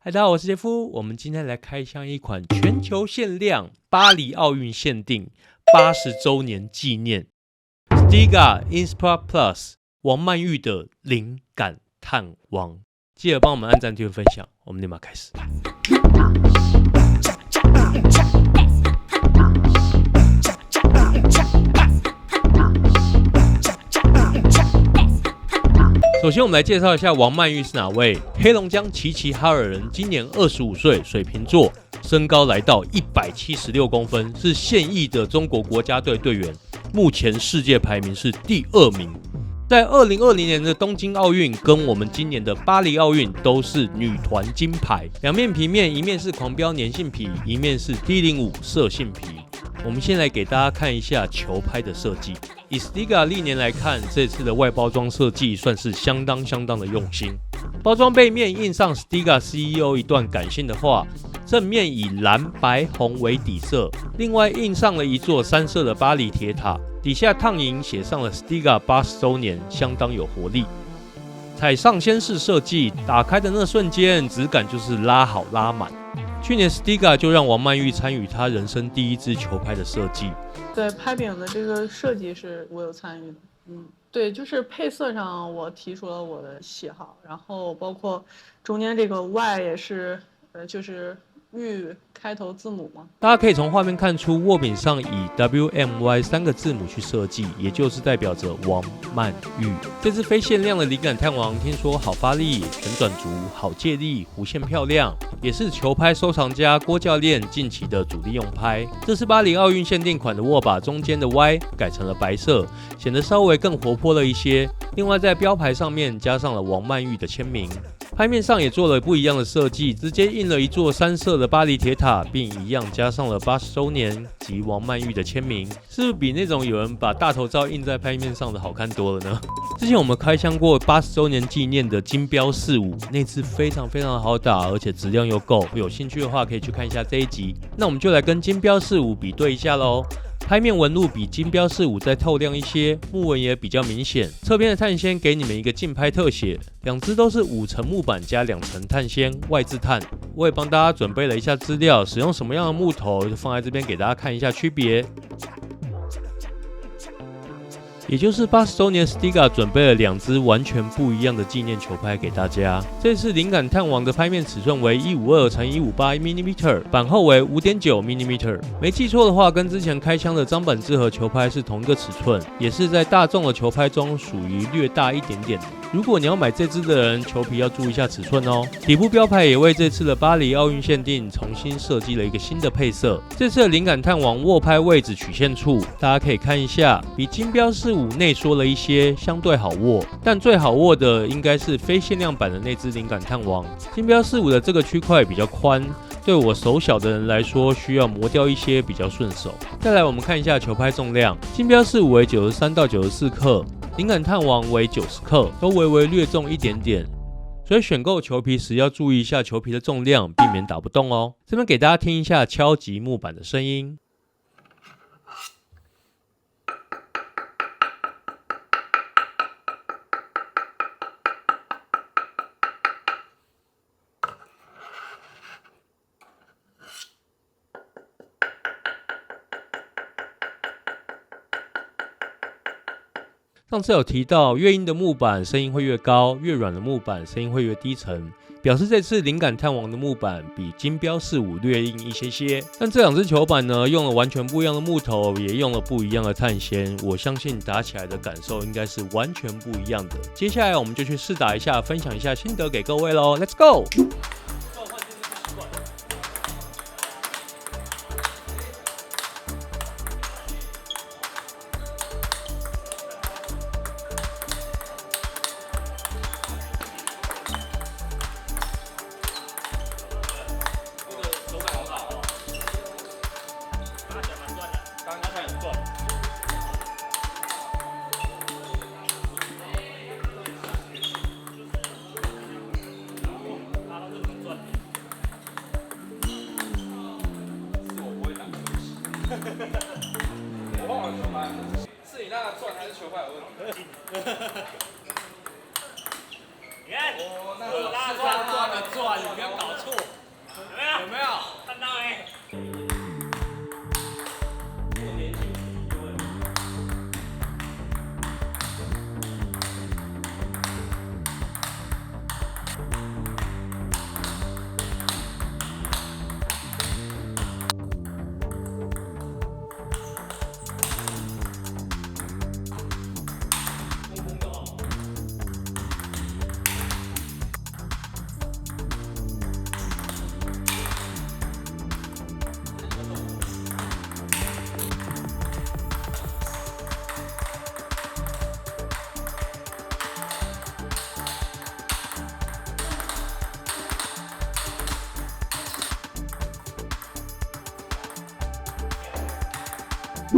嗨，大家好，我是杰夫。我们今天来开箱一款全球限量巴黎奥运限定80周年纪念 Stiga Inspira Plus 王曼玉的灵感探王。记得帮我们按赞、订阅、分享。我们立马开始。首先，我们来介绍一下王曼玉是哪位。黑龙江齐齐哈尔人，今年25岁，水瓶座，身高来到176公分，是现役的中国国家队队员，目前世界排名是第2名。在2020年的东京奥运跟我们今年的巴黎奥运都是女团金牌，两面皮面，一面是狂飙粘性皮，一面是 D05 射性皮。我们先来给大家看一下球拍的设计。以 Stiga 历年来看，这次的外包装设计算是相当的用心。包装背面印上 Stiga CEO 一段感性的话，正面以蓝、白、红为底色，另外印上了一座3色的巴黎铁塔，底下烫银写上了 Stiga 80周年，相当有活力。彩上掀式设计，打开的那瞬间，质感就是拉好拉满。去年 Stiga 就让王曼玉参与她人生第1支球拍的设计。对，拍饼的这个设计是我有参与的。对，就是配色上我提出了我的喜好，然后包括中间这个 Y 也是，就是玉开头字母嘛。大家可以从画面看出，握柄上以 WMY 3个字母去设计，也就是代表着王曼玉。这支非限量的灵感探王，听说好发力、旋转足、好借力、弧线漂亮，也是球拍收藏家郭教练近期的主力用拍。这是巴黎奥运限定款的握把中间的 Y 改成了白色，显得稍微更活泼了一些。另外在标牌上面加上了王曼玉的签名。拍面上也做了不一样的设计，直接印了一座3色的巴黎铁塔，并一样加上了80周年及王曼玉的签名，是不是比那种有人把大头照印在拍面上的好看多了呢？之前我们开箱过80周年纪念的金标45，那支非常好打，而且质量又够，有兴趣的话可以去看一下这一集。那我们就来跟金标45比对一下咯。拍面纹路比金标45再透亮一些，木纹也比较明显。侧边的碳纤给你们一个竞拍特写，两只都是5层木板加2层碳纤外置碳。我也帮大家准备了一下资料，使用什么样的木头就放在这边给大家看一下区别。也就是80周年 Stiga 准备了2支完全不一样的纪念球拍给大家。这次灵感探王的拍面尺寸为 152×158mm， 板厚为 5.9mm。没记错的话，跟之前开箱的张本智和球拍是同一个尺寸，也是在大众的球拍中属于略大一点点的。如果你要买这支的人，球皮要注意一下尺寸哦。底部标牌也为这次的巴黎奥运限定重新设计了一个新的配色。这次的灵感探王握拍位置曲线处，大家可以看一下，比金标45内缩了一些，相对好握。但最好握的应该是非限量版的那支灵感探王。金标45的这个区块比较宽，对我手小的人来说，需要磨掉一些比较顺手。再来，我们看一下球拍重量，金标45为93到94克。灵感探王为90克，都微微略重一点点，所以选购球皮时要注意一下球皮的重量，避免打不动哦。这边给大家听一下敲击木板的声音。上次有提到，越硬的木板声音会越高，越软的木板声音会越低沉，表示这次灵感探王的木板比金标45略硬一些。但这2支球板呢，用了完全不一样的木头，也用了不一样的碳纤，我相信打起来的感受应该是完全不一样的。接下来我们就去试打一下，分享一下心得给各位咯。Let's go！我忘了球拍，是你那个转还是球拍有问题？你看，我那个拉转的转，你不要搞错。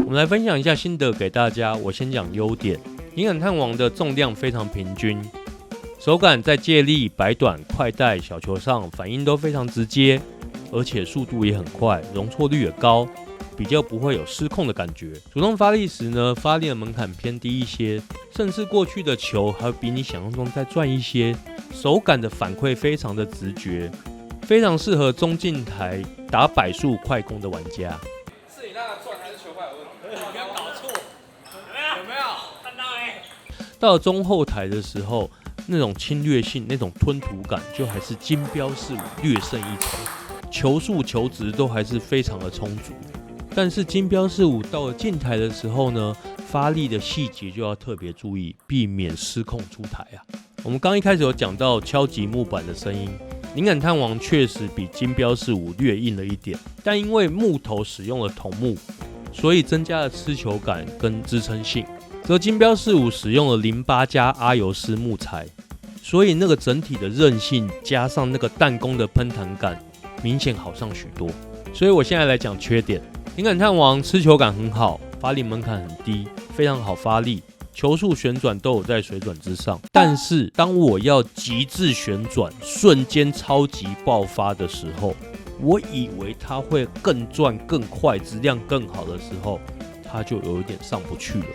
我们来分享一下心得给大家。我先讲优点，灵感探王的重量非常平均，手感在借力、摆短、快带、小球上反应都非常直接，而且速度也很快，容错率也高，比较不会有失控的感觉。主动发力时呢，发力的门槛偏低一些，甚至过去的球还比你想象中再转一些。手感的反馈非常的直觉，非常适合中近台打摆速快攻的玩家。是你那个转还是球拍有问题？你不要搞错，有没有？看到没？到了中后台的时候，那种侵略性、那种吞吐感，就还是金标45略胜一筹，球速、球质都还是非常的充足。但是金标45到了近台的时候呢，发力的细节就要特别注意，避免失控出台啊。我们刚一开始有讲到敲击木板的声音，灵感探王确实比金标45略硬了一点，但因为木头使用了桐木，所以增加了吃球感跟支撑性。则金标45使用了08加阿尤斯木材，所以那个整体的韧性加上那个弹弓的喷弹感，明显好上许多。所以我现在来讲缺点，灵感探王吃球感很好，发力门槛很低，非常好发力，球速旋转都有在水准之上。但是当我要极致旋转，瞬间超级爆发的时候，我以为它会更转更快，质量更好的时候，它就有一点上不去了。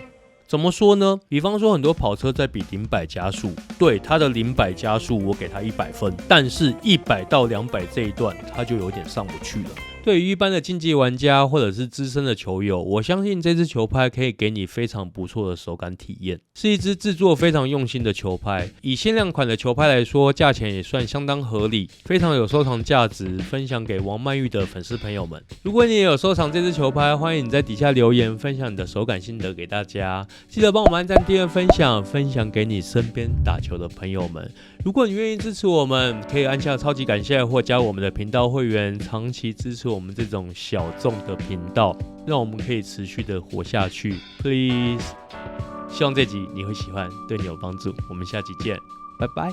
怎么说呢？比方说很多跑车在比零百加速，对它的零百加速我给它100分，但是100到200这一段它就有点上不去了。对于一般的竞技玩家或者是资深的球友，我相信这支球拍可以给你非常不错的手感体验，是一支制作非常用心的球拍。以限量款的球拍来说，价钱也算相当合理，非常有收藏价值，分享给王曼玉的粉丝朋友们。如果你也有收藏这支球拍，欢迎你在底下留言分享你的手感心得给大家，记得帮我们按赞、订阅、分享给你身边打球的朋友们。如果你愿意支持我们，可以按下超级感谢或加入我们的频道会员，长期支持我们这种小众的频道，让我们可以持续的活下去 ，please。希望这集你会喜欢，对你有帮助。我们下集见，拜拜。